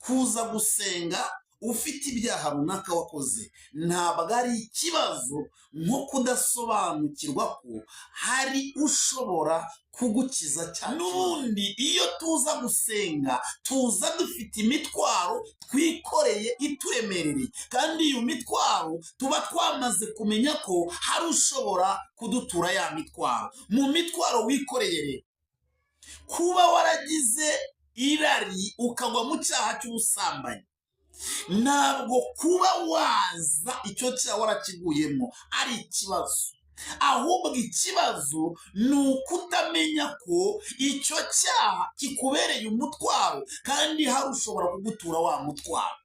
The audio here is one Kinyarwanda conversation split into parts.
kuza gusenga ufite ibyaha runaka wakoze ntabwo ari ikibazo nko kudasobanukirwa ko hari ushobora kugukiza cyane. N'ubundi iyo tuza gusenga tuza dufite imitwaro twikoreye ituremereye, kandi iyo mitwaro tuba twamaze kumenya ko hari ushobora kudutura ya mitwaro. Mu mitwaro wikoreye rero, kuba waragize irari ukagwa mu cyaha cy'ubusambanyi, ntabwo kuba waza icyo cyaha warakiguyemo ari ikibazo, ahubwo ikibazo ni ukutamenya ko icyo cyaha kikubereye umutwaro kandi hari ushobora kugutura wa mutwaro.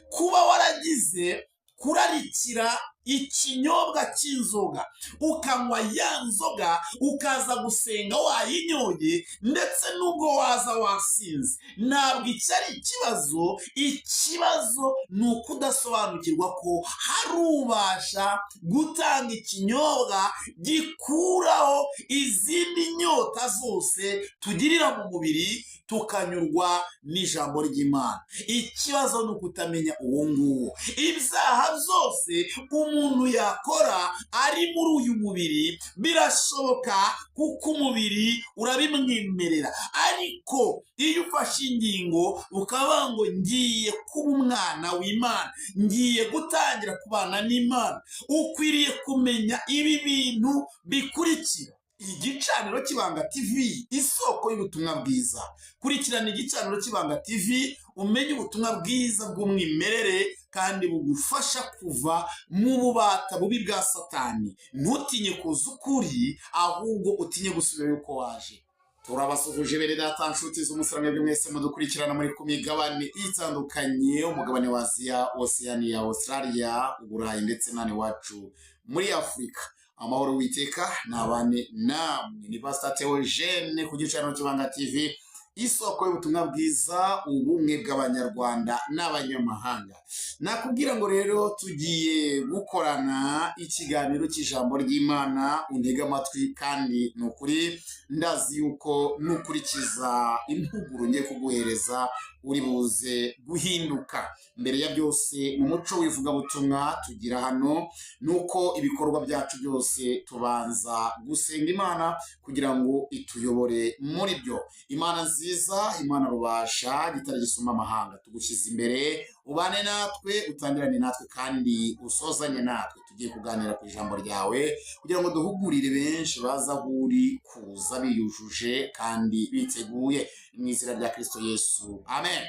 Kuba waragize kurarikira ikinyobwa cy'inzoga, ukanywa ya nzoga, ukaza gusenga wayinyoye, ndetse n'ubwo waza wasinze, ntabwo icyo ari ikibazo. Ikibazo ni ukudasobanukirwa ko hari ubasha gutanga ikinyobwa gikuraho izindi nyota zose tugirira mu mubiri, tukanyurwa n'ijambo ry'Imana. Ikibazo ni ukutamenya uwo nguwo. Ibyaha byose umuntu yakora ari muri uyu mubiri birashoboka, kuko umubiri urabimwemerera. Ariko iyo ufashe ingingo ukavuga ngo ngiye kuba umwana w'Imana, ngiye gutangira kubana n'Imana, ukwiriye kumenya ibi bintu bikurikira. Igicaniro cy'Ibanga TV, isoko y'ubutumwa bwiza. Kurikirana igicaniro cy'Ibanga TV umenye ubutumwa bwiza bw'umwimerere kandi bugufasha kuva mu bubata bubi bwa Satani. Ntutinye kuza ukuri, ahubwo utinye gusubira yuko waje. Turabasuhuje bene data nshuti z'umusarane mwese mudukurikirana muri ku migabane itandukanye, umugabane wa Aziya, Oceania, Australia, Uburayi ndetse n'ani wacu muri Afurika. Amahoro witeka nabane namwe. Ni Pastor Theogene ku gicaniro cy'Ibanga TV, isoko y'ubutumwa bwiza, ubumwe bw'abanyarwanda n'abanyamahanga. Nakubwira ngo rero tugiye gukorana ikiganiro cy'ijambo ry'Imana, untege amatwi kandi nukuri ndazi yuko nukurikiza impuguro ngiye kuguhereza uri buze guhinduka. Mbere ya byose, mu muco w'ivugabutumwa tugira hano nuko ibikorwa byacu byose tubanza gusenga Imana kugira ngo ituyobore muri byo. Imana nziza, Imana rubasha, gitare gisuma amahanga, tugushyize imbere, ubane natwe, utangirane natwe kandi usozanye natwe. Tugiye kuganira ku ijambo ryawe kugira ngo duhugurire benshi baza buri kuza biyujuje kandi biteguye, mu izina rya Kristo Yesu, amen.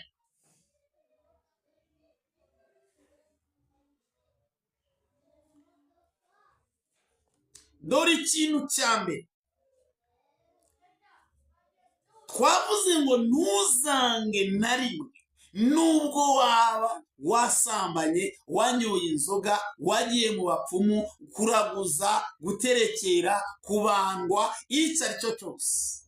Dore ikintu cya mbere twavuze ngo ntuzange na rimwe, nubwo waba wasambanye, wanyoye inzoga, wagiye mu bapfumu, kuraguza, guterekera, kubandwa, icyo ari cyo cyose.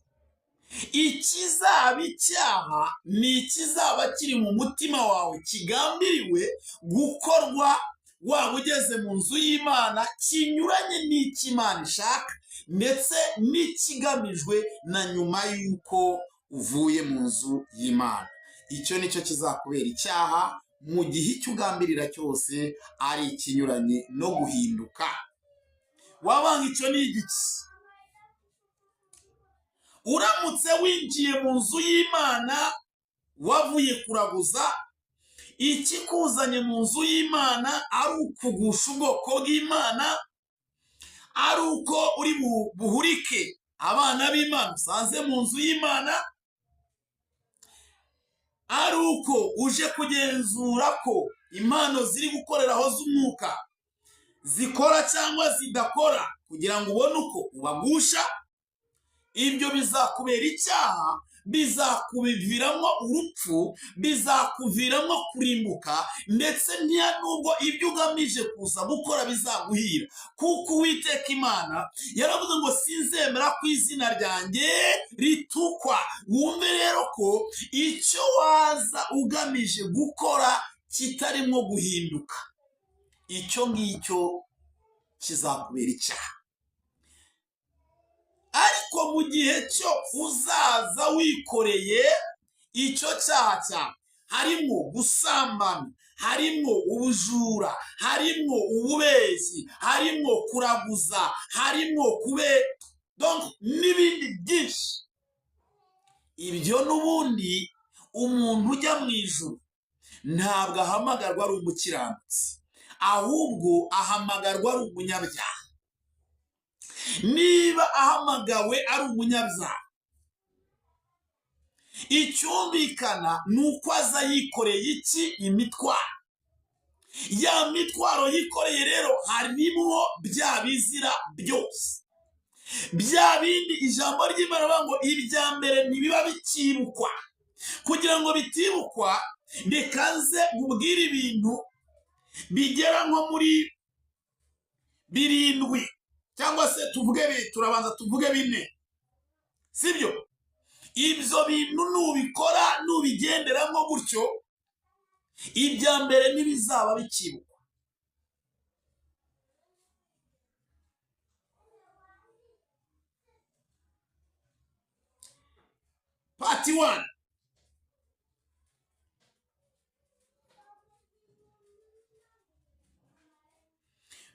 Ikizaba icyaha ni ikizaba kiri mu mutima wawe kigambiriwe gukorwa waba ugeze mu nzu y'Imana, kinyuranye n'Imana ishaka ndetse n'ikigamijwe na nyuma y'uko uvuye mu nzu y'Imana. Icyo nicyo kizakubera icyaha mu gihe icyo ugambirira cyose ari ikinyuranye no guhinduka. Wabanga icyo ni igiki? Uramutse winjiye mu nzu y'Imana wavuye kuraguza, ikikuzanye mu nzu y'Imana ari ukugusha ubwoko bw'Imana, ari uko uri buhurike abana b'Imana usanze mu nzu y'Imana, ari uko uje kugenzura ko impano ziri gukoreraho z'umwuka zikora cyangwa zidakora kugira ngo ubone uko ubagusha, ibyo bizakubera icyaha, bizakuviramo urupfu, bizakuviramo kurimbuka, ndetse ntiya nubwo ibyo ugamije kuza gukora bizaguhira, kuko Uwiteka Imana yaravuze ngo sinzemera ko izina ryanjye ritukwa. Wumve rero ko icyo waza ugamije gukora kitarimo guhinduka, icyo ngicyo kizakubera icyaha. Ariko mu gihe cyo uzaza wikoreye icyo cyaha cyawe, harimo gusambana, harimo ubujura, harimo ububeshyi, harimo kuraguza, harimo donc n'ibindi byinshi. Ibyo n'ubundi umuntu ujya mu ijuru ntabwo ahamagarwa ari umukiranutsi, ahubwo ahamagarwa ari umunyabyaha. Niba ahamagawe ari umunyabyaha, icyumvikana ni uko aza yikoreye iki? Imitwaro. Ya mitwaro yikoreye rero harimo bya bizira byose, bya bindi ijambo ry'Imana rivuga ngo ibya mbere ntibiba bikibukwa. Kugira ngo bitibukwa, reka nze nkubwire ibintu bigera nko muri 7 cyangwa se turabanza tuvuge 4, sibyo? Ibyo bintu nubikora, nubigenderamo gutyo, ibya mbere ntibizaba bikibukwa. Part 1.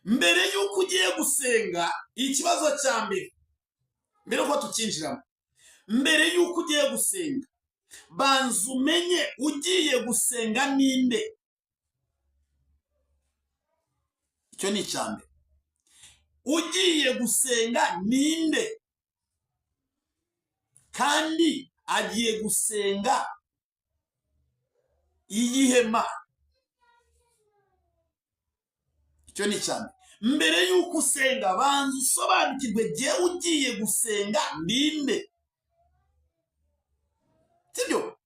Mbere y'uko ugiye gusenga, ikibazo cya mbere uko tukinjiramo, mbere y'uko ugiye gusenga, banza umenye ugiye gusenga ninde. Icyo ni icya mbere. Ugiye gusenga ninde, kandi agiye gusenga iyihe Mana? Icyo ni icya mbere. Mbere y'uko usenga, banza usobanukirwe jyewe ugiye gusenga ninde. Sibyo?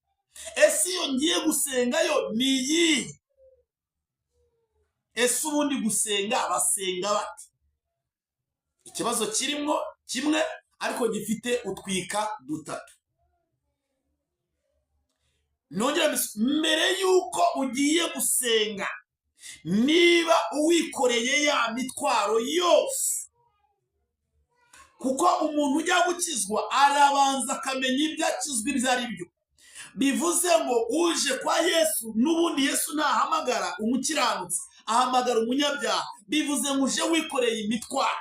Ese iyo ngiye gusengayo ni iyihe? Ese ubundi gusenga basenga bate? Ikibazo kirimo kimwe ariko gifite utwika 3. Nongera mbere y'uko ugiye gusenga, niba uwikoreye ya mitwaro yose, kuko umuntu ujya gukizwa arabanza akamenya ibyo akizwa ibyo ari byo. Bivuze ngo uje kwa Yesu, n'ubundi Yesu ntahamagara umukiranutsi, ahamagara umunyabyaha. Bivuze ngo uje wikoreye imitwaro.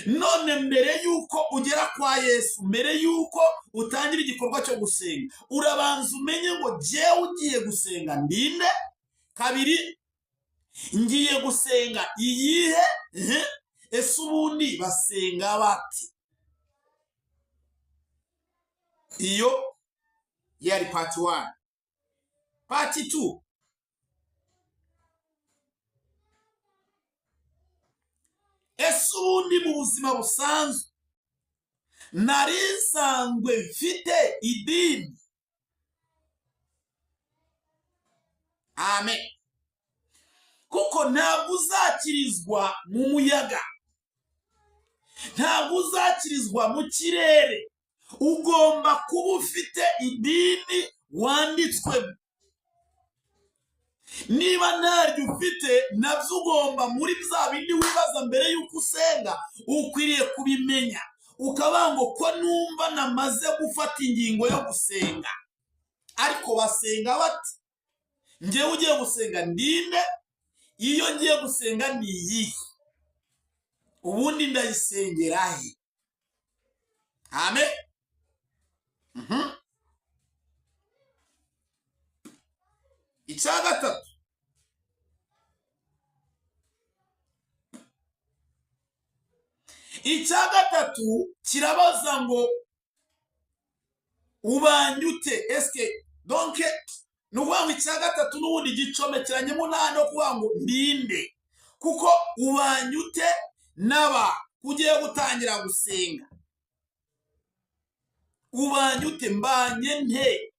None mbere y'uko ugera kwa Yesu, mbere y'uko utangira igikorwa cyo gusenga, urabanza umenye ngo jyewe ugiye gusenga ndinde. 2, ngiye gusenga iyihe? Ese ubundi basenga bati? Iyo yari part 1. Part 2, ese ubundi mu buzima busanzwe nari nsanzwe mfite idini? Amen. Kuko ntabwo uzakirizwa mu muyaga, ntabwo uzakirizwa mu kirere. Ugomba kuba ufite idini wanditswemo. Niba ntaryo ufite, nabyo ugomba muri bya bindi wibaza mbere y'uko usenga, ukwiriye kubimenya. Ukavuga ngo ko numva namaze gufata ingingo yo gusenga. Ariko basenga bati? Njyewe ugiye gusenga ndinde. Iyo ngiye gusenga ni iyihe? Ubundi ndayisengera he? Amen. Icya 3, kirabaza ngo ubanye ute? Eske donc nuvuga ngo icya 3 n'ubundi gicomekeranyemo no kuvuga ngo ndinde. Kuko ubanye ute n'aba ugiye gutangira gusenga? Ubanye ute? Mbanye nte?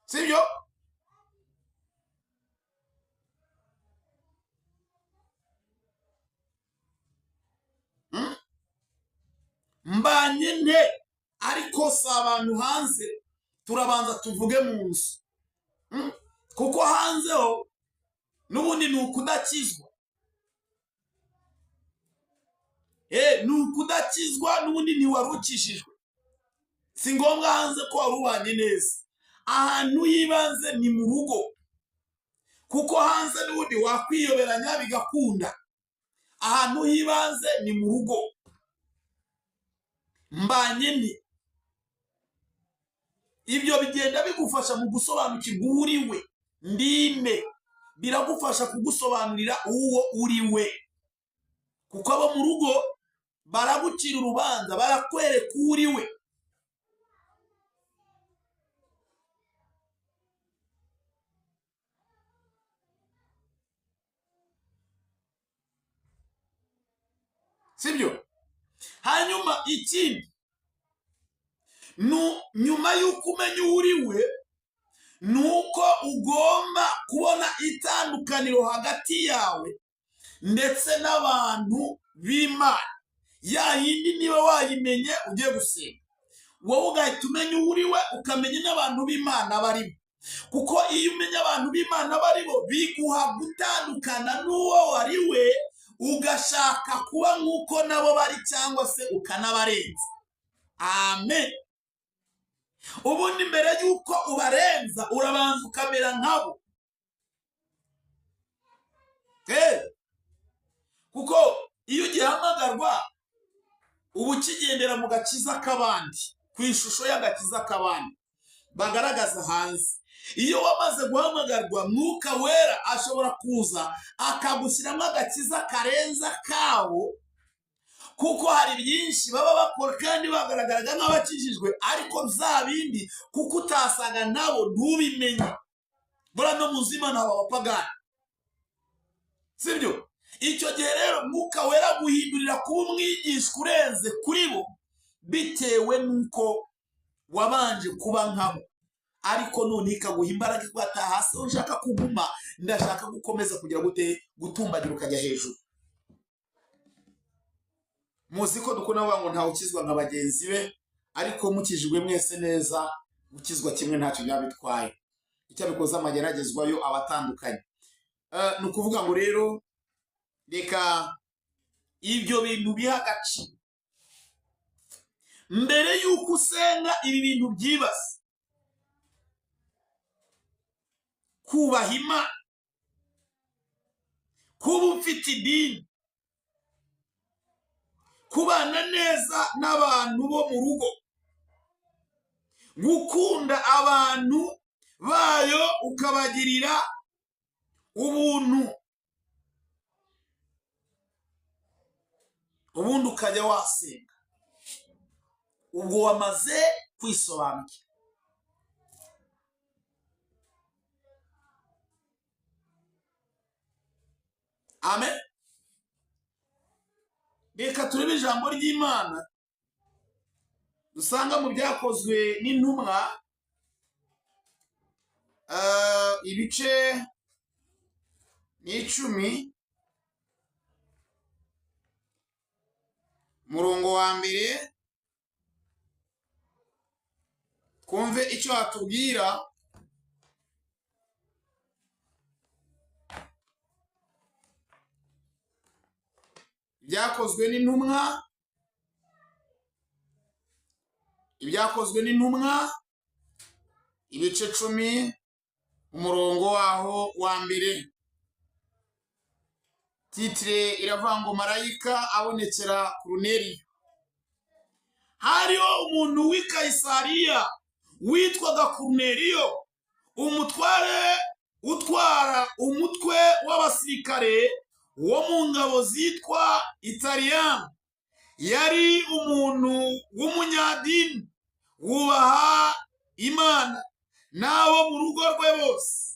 Sibyo? Mbanye nte? Ariko si abantu hanze, turabanza tuvuge mu nzu. Kuko hanze ho n'ubundi ni ukudakizwa. Ni ukudakizwa, n'ubundi ntiwarukishijwe. si ngombwa hanze ko wari ubanye neza, ahantu yibanze ni mu rugo, kuko hanze n'ubundi wakwiyoberanya bigakunda. Ahantu hibanze ni mu rugo. Mbanye ni ibyo bigenda bigufasha mu gusobanukirwa uriwe. Ndinde biragufasha kugusobanurira uwo uriwe, kuko abo mu rugo baragucira urubanza, barakwereka uriwe. Sibyo? Hanyuma ikindi, nyuma y'uko umenya uriwe, nuko ugomba kubona itandukaniro hagati yawe ndetse n'abantu b'Imana. Ya yindi niba wayimenye ugiye gusenga, wowe ugahita umenya uriwe, ukamenya n'abantu b'Imana barimo. Kuko iyo umenya abantu b'Imana barimo, biguha gutandukana n'uwo wariwe, ugashaka kuba nk'uko nabo bari, cyangwa se ukanabarenza. Amen. Ubundi mbere y'uko ubarenza, urabanza ukamera nkabo. Kuko iyo ugihamagarwa, uba ukigendera mu gakiza k'abandi, ku ishusho y'agakiza k'abandi bagaragaza hanze. Iyo wamaze guhamagarwa, Mwuka Wera ashobora kuza akagushyiramo agakiza karenza kawo, kuko hari byinshi baba bakora kandi bagaragaraga nk'abakijijwe, ariko za bindi kuko utasaga nabo ntubimenye. Buriya no mu Imana haba abapagani, sibyo? Icyo gihe rero Mwuka Wera guhindurira kuba umwigishwa urenze kuri bo, bitewe n'uko wabanje kuba nkabo, ariko none ikaguha imbaraga igwata hasi. Ushaka kuguma, ndashaka gukomeza kugira gutumbagira ukajya hejuru. Muzi ko dukunda kuvuga ngo ntawe ukizwa nka bagenzi be, ariko mukijijwe mwese neza, gukizwa kimwe ntacyo byabitwaye. Icyo bikoze amageragezwayo abatandukanye. Ni ukuvuga ngo rero, reka ibyo bintu biha agaciro. Mbere y'uko usenga ibi bintu byibase, kubaha Imana, kuba ufite idini, kubana neza n'abantu bo mu rugo, gukunda abantu bayo ukabagirira ubuntu, ubundi ukajya wasenga. Ubwo wamaze kwisobanukira. Amen. Reka turebe ijambo ry'Imana dusanga mu Byakozwe n'Intumwa, ibice 10, murongo wa mbere, twumve icyo hatubwira. Ibyakozwe n'Intumwa, ibice 10, umurongo waho wa mbere. Titire iravuga ngo marayika abonekera Koruneliyo. Hariho umuntu w'i Kayisariya witwaga Koruneliyo, umutware utwara umutwe w'abasirikare wo mu ngabo zitwa Italiyani. Yari umuntu w'umunyadini, wubaha Imana n'abo mu rugo rwe bose.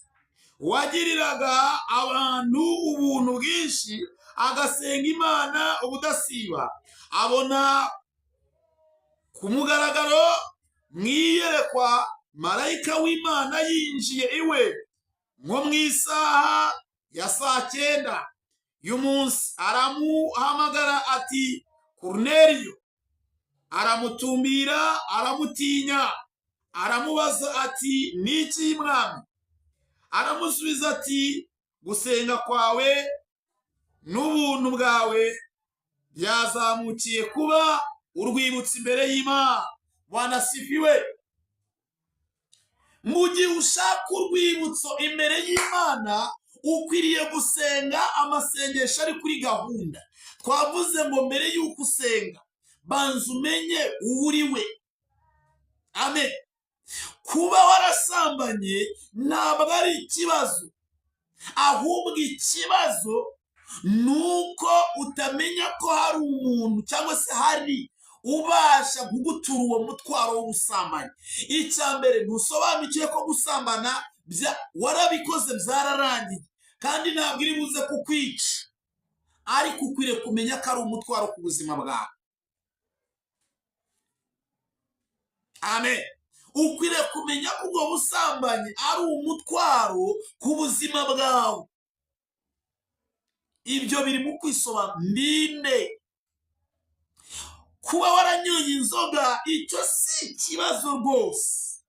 Wagiriraga abantu ubuntu bwinshi, agasenga Imana ubudasiba. Abona ku mugaragaro mwiyerekwa marayika w'Imana yinjiye iwe nko mu isaha ya 9 y'umunsi. Aramuhamagara ati Koruneliyo. Aramutumbira, aramutinya, aramubaza ati niki mwami? Aramusubiza ati gusenga kwawe n'ubuntu bwawe byazamukiye kuba urwibutso imbere y'Imana, wanasifiwe. Mu gihe ushaka urwibutso imbere y'Imana ukwiriye gusenga amasengesho ari kuri gahunda. Twavuze ngo mbere y'uko usenga banza umenye uwo uri we. Amen. Kuba warasambanye ntabwo ari ikibazo, ahubwo ikibazo nuko utamenya ko hari umuntu cyangwa se hari ubasha kugutura uwo mutwaro w'ubusambanyi. Icya mbere, ntusobanukiwe ko gusambana warabikoze byararangiye kandi ntabwo iri buze kukwica, ariko ukwiriye kumenya ko ari umutwaro ku buzima bwawe. Amen. Ukwiriye kumenya ko ubwo busambanyi ari umutwaro ku buzima bwawe. Ibyo biri mu kwisobanura. Ndinde kuba waranyoye inzoga, icyo si ikibazo rwose,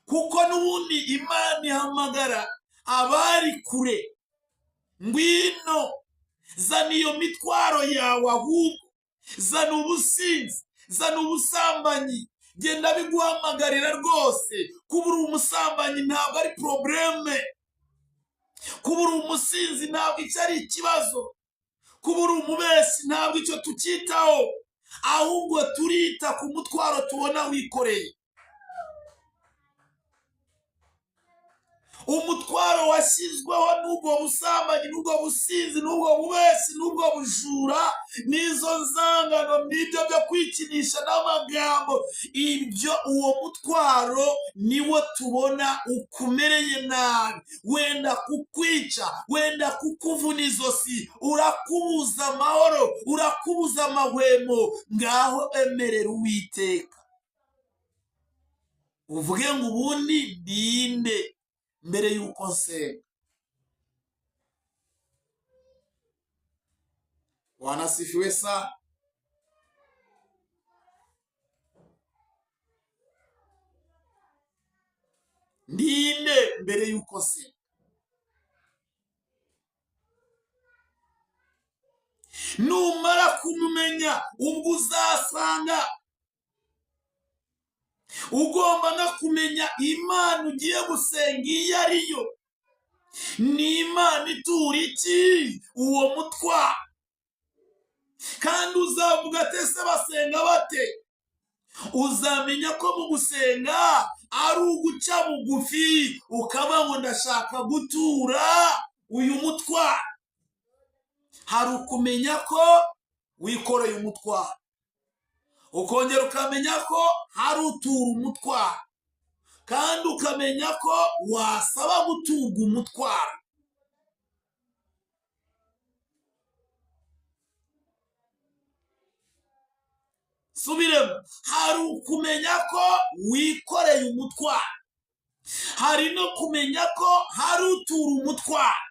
kuko n'ubundi Imana ihamagara abari kure, ngwino zana iyo mitwaro yawe, ahubwo zana ubusinzi, zana ubusambanyi. Genda biguhamagarira rwose. Kuba uri umusambanyi ntabwo ari probleme, kuba uri umusinzi ntabwo icyo ari ikibazo, kuba uri umubeshyi ntabwo icyo tukitaho, ahubwo turita ku mutwaro tubona wikoreye. Umutwaro washyizweho n'ubwo busambanyi, n'ubwo businzi, n'ubwo bubeshyi, n'ubwo bujura, n'izo nzangano, n'ibyo byo kwikinisha n'amagambo. Ibyo, uwo mutwaro niwo tubona ukumereye nabi, wenda kukwica, wenda kukuvuna izosi, urakubuza amahoro, urakubuza amahwemo. Ngaho emerera Uwiteka uvuge ngo ubundi ndinde mbere y'uko nsenga. Wanasifiwe sana. Ndinde mbere y'uko nsenga. Numara kumumenya ubwo uzasanga ugomba no kumenya Imana ugiye gusenga iyo ari yo. Ni Imana itura iki uwo mutwaro? Kandi uzavuga ati ese basenga bate? Uzamenya ko mu gusenga ari uguca bugufi, ukaba ngo ndashaka gutura uyu mutwaro. Hari ukumenya ko wikoreye umutwaro, ukongera ukamenya ko hari utura umutwaro, kandi ukamenya ko wasaba guturwa umutwaro. Subiremo. Hari ukumenya ko wikoreye umutwaro, hari no kumenya ko hari utura umutwaro,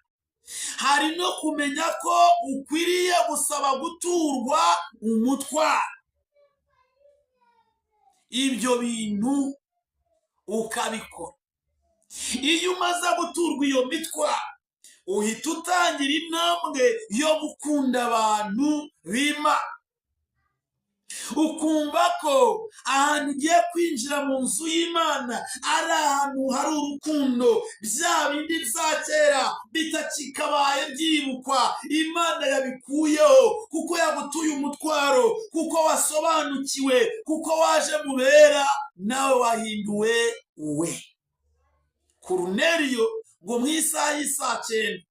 hari no kumenya ko ukwiriye gusaba guturwa umutwaro. Ibyo bintu ukabikora. Iyo umaze guturwa iyo mitwaro, uhita utangira intambwe yo gukunda abantu b'Imana. Ukumva ko ahantu ugiye kwinjira mu nzu y'Imana ari ahantu hari urukundo, bya bindi bya kera bitakikabaye byibukwa. Imana yabikuyeho kuko yagutuye umutwaro, kuko wasobanukiwe, kuko waje mubera, nawe wahinduwe uwe. Koruneliyo ngo mu isaha y'isaa 9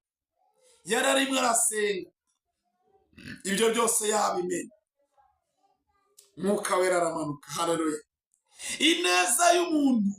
yararimwe arasenga, ibyo byose yabimenye. Mwuka wera aramanuka. Haleluya. Ineza y'umuntu,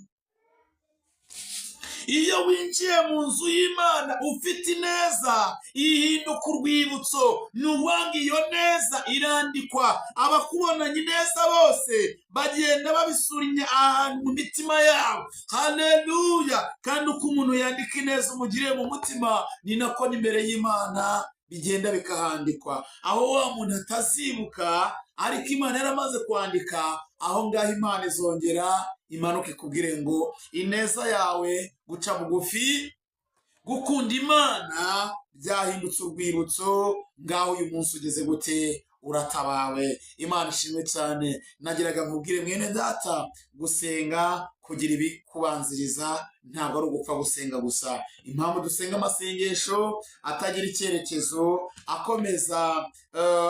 iyo winjiye mu nzu y'Imana ufite ineza, ihinduka urwibutso. Nuwanga iyo neza irandikwa. Abakubonanye neza bose bagenda babisurinya ahantu mu mitima yabo. Haleluya. Kandi uko umuntu yandika ineza umugiriye mu mutima, ni nako n'imbere y'Imana bigenda bikahandikwa. Aho wa muntu atazibuka, ariko Imana yaramaze kwandika, aho ngaho Imana izongera imanuke ikubwire ngo ineza yawe, guca bugufi, gukunda Imana byahindutse urwibutso. Ngaho uyu munsi ugeze gute? uratabawe. Imana ishimwe cyane. Nagiraga nkubwire mwene data, gusenga kugira ibikubanziriza ntabwo ari ugupfa gusenga gusa. Impamvu dusenga amasengesho atagira icyerekezo, akomeza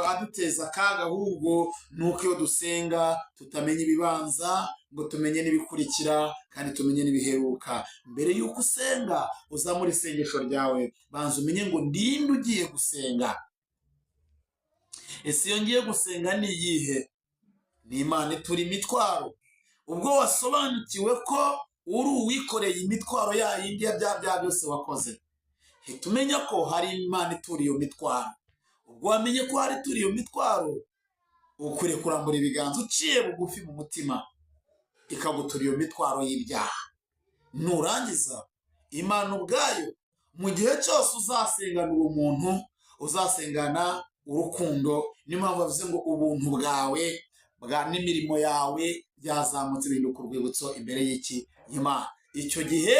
aduteza akaga, ahubwo nuko iyo dusenga tutamenya ibibanza ngo tumenye n'ibikurikira kandi tumenye n'ibiheruka. Mbere y'uko usenga uzamura isengesho ryawe, banza umenye ngo ndinde ugiye gusenga. Ese iyo ngiye gusenga ni iyihe? Ni Imana itura imitwaro. Ubwo wasobanukiwe ko uri uwikoreye imitwaro yayindi ya bya byose wakoze, hita umenya ko hari Imana itura iyo mitwaro. Ubwo wamenye ko hari itura iyo mitwaro, ukwiriye kurambura ibiganza uciye bugufi mu mutima, ikagutura iyo mitwaro y'ibyaha. Nurangiza, Imana ubwayo mu gihe cyose uzasengana uwo muntu, uzasengana urukundo. Niyo mpamvu bavuze ngo ubuntu bwawe n'imirimo yawe byazamutse bihinduka urwibutso imbere y'iki? Imana. Icyo gihe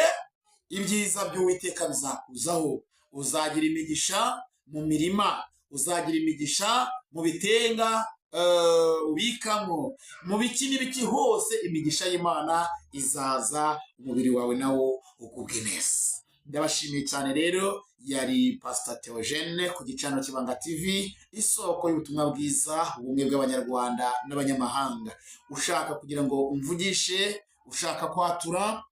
ibyiza by'Uwiteka bizakuzaho. Uzagira imigisha mu mirima, uzagira imigisha mu bitenga ubikamo, mu biki n'ibiki hose imigisha y'Imana izaza, umubiri wawe nawo ugubwe neza. Ndabashimiye cyane rero. Yari Pastor Theogene ku gicaniro Kibanga TV, isoko y'ubutumwa bwiza, ubumwe bw'abanyarwanda n'abanyamahanga. Ushaka kugira ngo umvugishe, ushaka kwatura,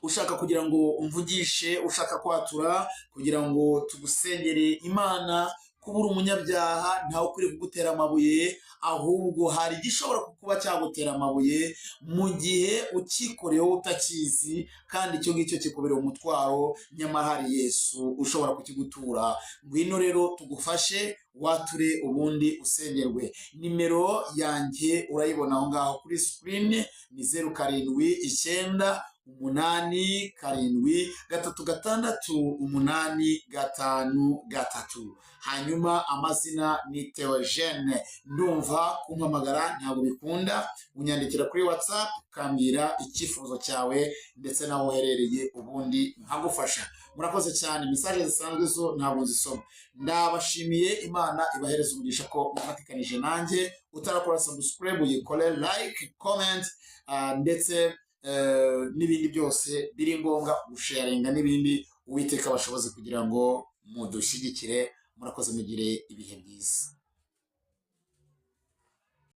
ushaka kugira ngo umvugishe, ushaka kwatura kugira ngo tugusengere Imana, kubura umunyabyaha ntawe ukwiye kugutera amabuye, ahubwo hari igishobora kuba cyagutera amabuye mu gihe ukikoreyeho utakizi, kandi icyo ngicyo kikubereye umutwaro, nyamara hari Yesu ushobora kukigutura. Ngwino rero tugufashe, wature ubundi usengerwe. Nimero yanjye urayibona aho ngaho kuri screen, ni 0787368653. Hanyuma amazina ni Theogene. Ndumva kumpamagara ntabwo bikunda, unyandikira kuri WhatsApp ukambwira icyifuzo cyawe ndetse naho uherereye, ubundi nkagufasha. Murakoze cyane. Message zisanzwe zo ntabwo nzisoma. Ndabashimiye. Imana ibahereza umugisha ko mwafatikanije nanjye. Utarakora subscribe uyikore, like, comment, ndetse n'ibindi byose biri ngombwa gusharinga, n'ibindi Uwiteka bashoboze kugira ngo mudushyigikire. Murakoze, mugire ibihe byiza.